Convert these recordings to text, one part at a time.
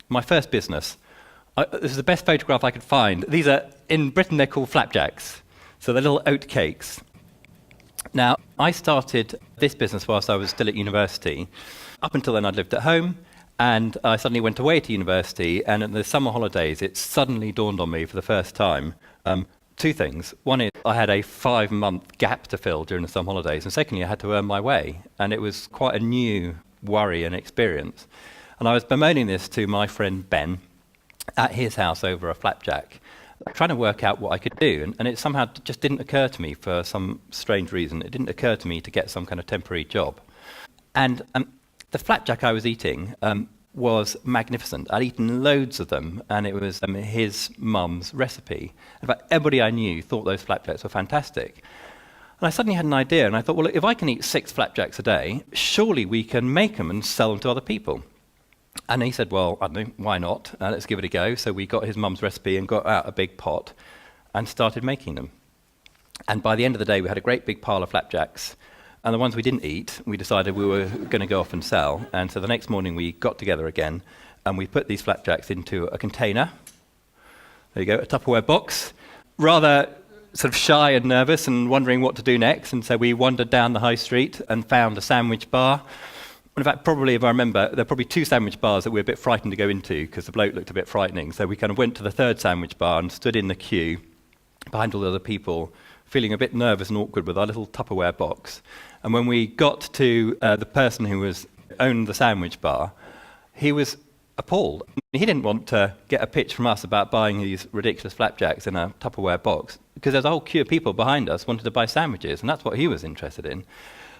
My first business. This is the best photograph I could find. These are, in Britain, they're called flapjacks. So they're little oat cakes. Now, I started this business whilst I was still at university. Up until then, I'd lived at home, and I suddenly went away to university, and in the summer holidays, it suddenly dawned on me for the first time, two things. One is I had a 5-month gap to fill during the summer holidays, and secondly, I had to earn my way, and it was quite a new worry and experience. And I was bemoaning this to my friend Ben at his house over a flapjack, trying to work out what I could do, and it somehow just didn't occur to me for some strange reason. It didn't occur to me to get some kind of temporary job. And the flapjack I was eating was magnificent. I'd eaten loads of them, and it was his mum's recipe. In fact, everybody I knew thought those flapjacks were fantastic. And I suddenly had an idea, and I thought, well, if I can eat 6 flapjacks a day, surely we can make them and sell them to other people. And he said, well, I don't know, why not? Let's give it a go. So we got his mum's recipe and got out a big pot and started making them. And by the end of the day, we had a great big pile of flapjacks. And the ones we didn't eat, we decided we were going to go off and sell. And so the next morning, we got together again, and we put these flapjacks into a container. There you go, a Tupperware box. Rather sort of shy and nervous and wondering what to do next. And so we wandered down the high street and found a sandwich bar. In fact, probably, if I remember, there were probably 2 sandwich bars that we were a bit frightened to go into because the bloke looked a bit frightening. So we kind of went to the 3rd sandwich bar and stood in the queue behind all the other people, feeling a bit nervous and awkward with our little Tupperware box. And when we got to the person who owned the sandwich bar, he was appalled. He didn't want to get a pitch from us about buying these ridiculous flapjacks in a Tupperware box because there's a whole queue of people behind us wanted to buy sandwiches, and that's what he was interested in.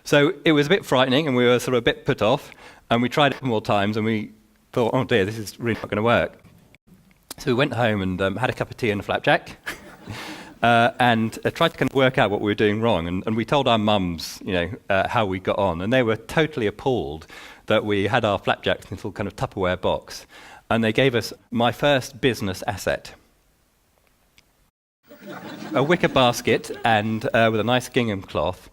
So it was a bit frightening, and we were sort of a bit put off, and we tried it more times, and we thought, oh dear, this is really not going to work. So we went home and had a cup of tea and a flapjack, and tried to kind of work out what we were doing wrong. And we told our mums, how we got on, and they were totally appalled that we had our flapjacks in this little kind of Tupperware box, and they gave us my first business asset. A wicker basket and with a nice gingham cloth.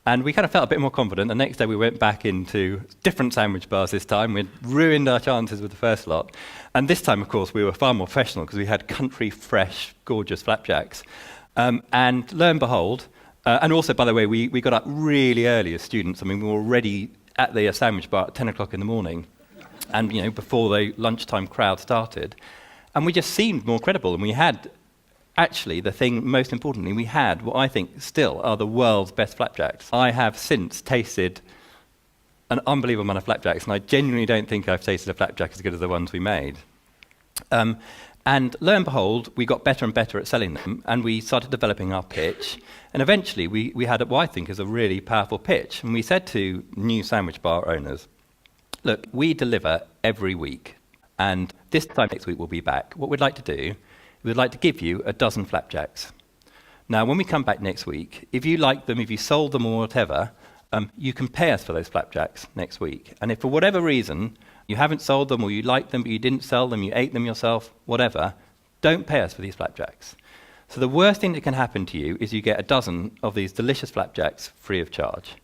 And we kind of felt a bit more confident. The next day we went back into different sandwich bars this time. We'd ruined our chances with the first lot. And this time, of course, we were far more professional because we had country fresh, gorgeous flapjacks. And lo and behold, and also, by the way, we got up really early as students. I mean, we were already at the sandwich bar at 10 o'clock in the morning, and before the lunchtime crowd started. And we just seemed more credible. And we had, actually, the thing, most importantly, we had what I think still are the world's best flapjacks. I have since tasted an unbelievable amount of flapjacks, and I genuinely don't think I've tasted a flapjack as good as the ones we made. And lo and behold, we got better and better at selling them, and we started developing our pitch. And eventually, we had what I think is a really powerful pitch. And we said to new sandwich bar owners, look, we deliver every week, and this time next week we'll be back. What we'd like to do, we'd like to give you a dozen flapjacks. Now, when we come back next week, if you like them, if you sold them or whatever, you can pay us for those flapjacks next week. And if for whatever reason you haven't sold them, or you liked them but you didn't sell them, you ate them yourself, whatever, don't pay us for these flapjacks. So the worst thing that can happen to you is you get a dozen of these delicious flapjacks free of charge.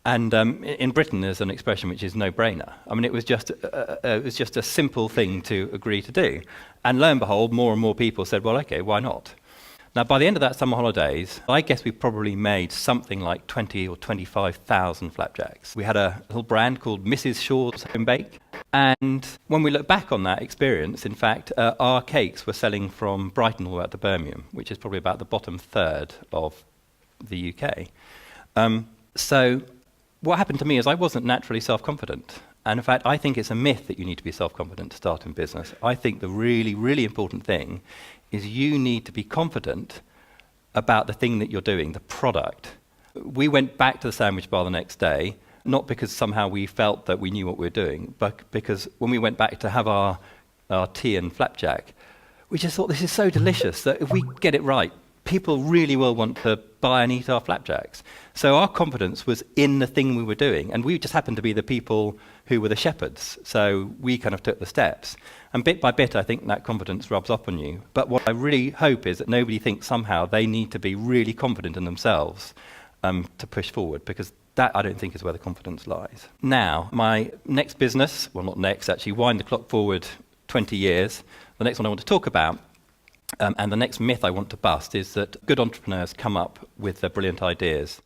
And in Britain, there's an expression which is no-brainer. I mean, it was just a simple thing to agree to do. And lo and behold, more and more people said, well, okay, why not? Now, by the end of that summer holidays, I guess we probably made something like 20 or 25,000 flapjacks. We had a little brand called Mrs. Shaw's Home Bake. And when we look back on that experience, in fact, our cakes were selling from Brighton all the way out to Birmingham, which is probably about the bottom third of the UK. So what happened to me is I wasn't naturally self-confident. And in fact, I think it's a myth that you need to be self-confident to start in business. I think the really, really important thing is you need to be confident about the thing that you're doing, the product. We went back to the sandwich bar the next day, not because somehow we felt that we knew what we were doing, but because when we went back to have our tea and flapjack, we just thought, this is so delicious that if we get it right, people really will want to buy and eat our flapjacks. So our confidence was in the thing we were doing, and we just happened to be the people who were the shepherds. So we kind of took the steps. And bit by bit, I think that confidence rubs off on you. But what I really hope is that nobody thinks somehow they need to be really confident in themselves to push forward, because that, I don't think, is where the confidence lies. Now, my next business, well, not next, actually, wind the clock forward 20 years. The next one I want to talk about, and the next myth I want to bust, is that good entrepreneurs come up with brilliant ideas.